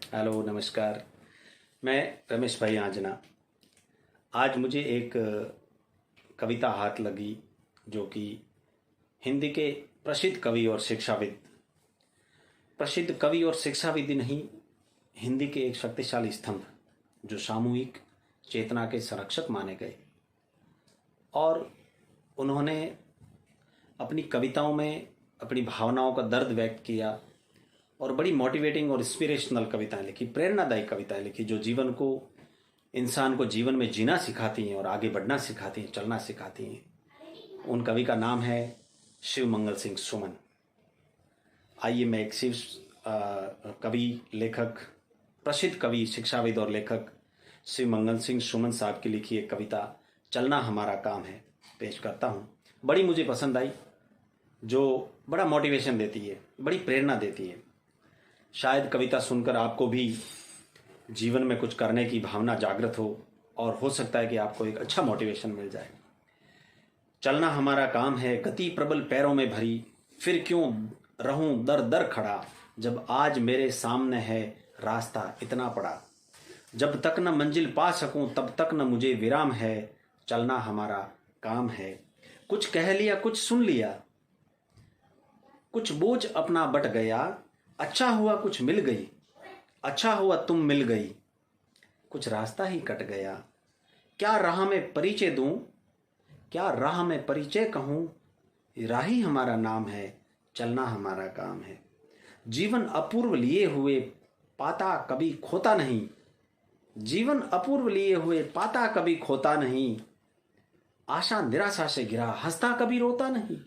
Hello, नमस्कार। मैं रमेश भाई आंजना। आज मुझे एक कविता हाथ लगी जो कि हिंदी के प्रसिद्ध कवि और शिक्षाविद, प्रसिद्ध कवि और शिक्षाविद ही नहीं, हिंदी के एक शक्तिशाली स्तंभ जो सामूहिक चेतना के संरक्षक माने गए। और उन्होंने अपनी कविताओं में अपनी भावनाओं का दर्द व्यक्त किया और बड़ी मोटिवेटिंग और इंस्पिरेशनल कविताएं लिखी, प्रेरणादायी कविताएं लिखी जो जीवन को, इंसान को जीवन में जीना सिखाती हैं और आगे बढ़ना सिखाती हैं, चलना सिखाती हैं। उन कवि का नाम है शिव मंगल सिंह सुमन। आइए मैं एक शिव कवि, लेखक, प्रसिद्ध कवि, शिक्षाविद और लेखक शिव मंगल सिंह सुमन साहब की लिखी एक कविता चलना हमारा काम है पेश करता हूँ। बड़ी मुझे पसंद आई, जो बड़ा मोटिवेशन देती है, बड़ी प्रेरणा देती है। शायद कविता सुनकर आपको भी जीवन में कुछ करने की भावना जागृत हो और हो सकता है कि आपको एक अच्छा मोटिवेशन मिल जाए। चलना हमारा काम है, गति प्रबल पैरों में भरी, फिर क्यों रहूं दर दर खड़ा, जब आज मेरे सामने है रास्ता इतना बड़ा। जब तक न मंजिल पा सकूं तब तक न मुझे विराम है, चलना हमारा काम है। कुछ कह लिया कुछ सुन लिया, कुछ बोझ अपना बट गया, अच्छा हुआ कुछ मिल गई, अच्छा हुआ तुम मिल गई, कुछ रास्ता ही कट गया। क्या राह में परिचय दूं, क्या राह में परिचय कहूं, राही हमारा नाम है, चलना हमारा काम है। जीवन अपूर्व लिए हुए पाता कभी खोता नहीं, जीवन अपूर्व लिए हुए पाता कभी खोता नहीं, आशा निराशा से घिरा हंसता कभी रोता नहीं।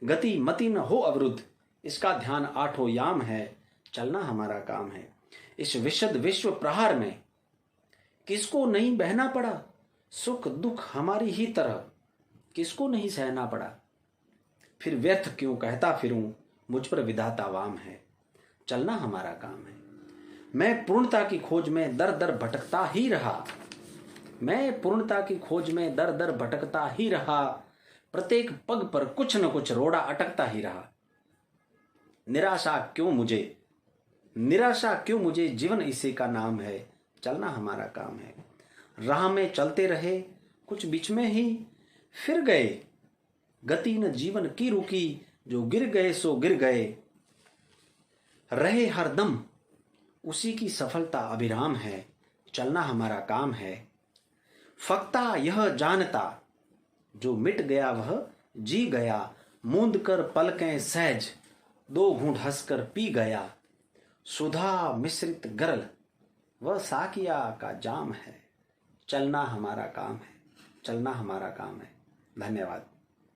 गति मति न हो अवरुद्ध, इसका ध्यान आठों याम है, चलना हमारा काम है। इस विशद विश्व प्रहार में किसको नहीं बहना पड़ा, सुख दुख हमारी ही तरह किसको नहीं सहना पड़ा। फिर व्यर्थ क्यों कहता फिरूं, मुझ पर विधाता वाम है, चलना हमारा काम है। मैं पूर्णता की खोज में दर दर भटकता ही रहा, मैं पूर्णता की खोज में दर दर भटकता ही रहा, प्रत्येक पग पर कुछ न कुछ रोड़ा अटकता ही रहा। निराशा क्यों मुझे, जीवन इसी का नाम है, चलना हमारा काम है। राह में चलते रहे कुछ बीच में ही फिर गए, गति न जीवन की रुकी, जो गिर गए सो गिर गए। रहे हरदम उसी की सफलता अभिराम है, चलना हमारा काम है। फक्ता यह जानता जो मिट गया वह जी गया, मूंद कर पलकें सहज दो घूंट हंसकर पी गया। सुधा मिश्रित गरल वह साकिया का जाम है, चलना हमारा काम है, चलना हमारा काम है। धन्यवाद।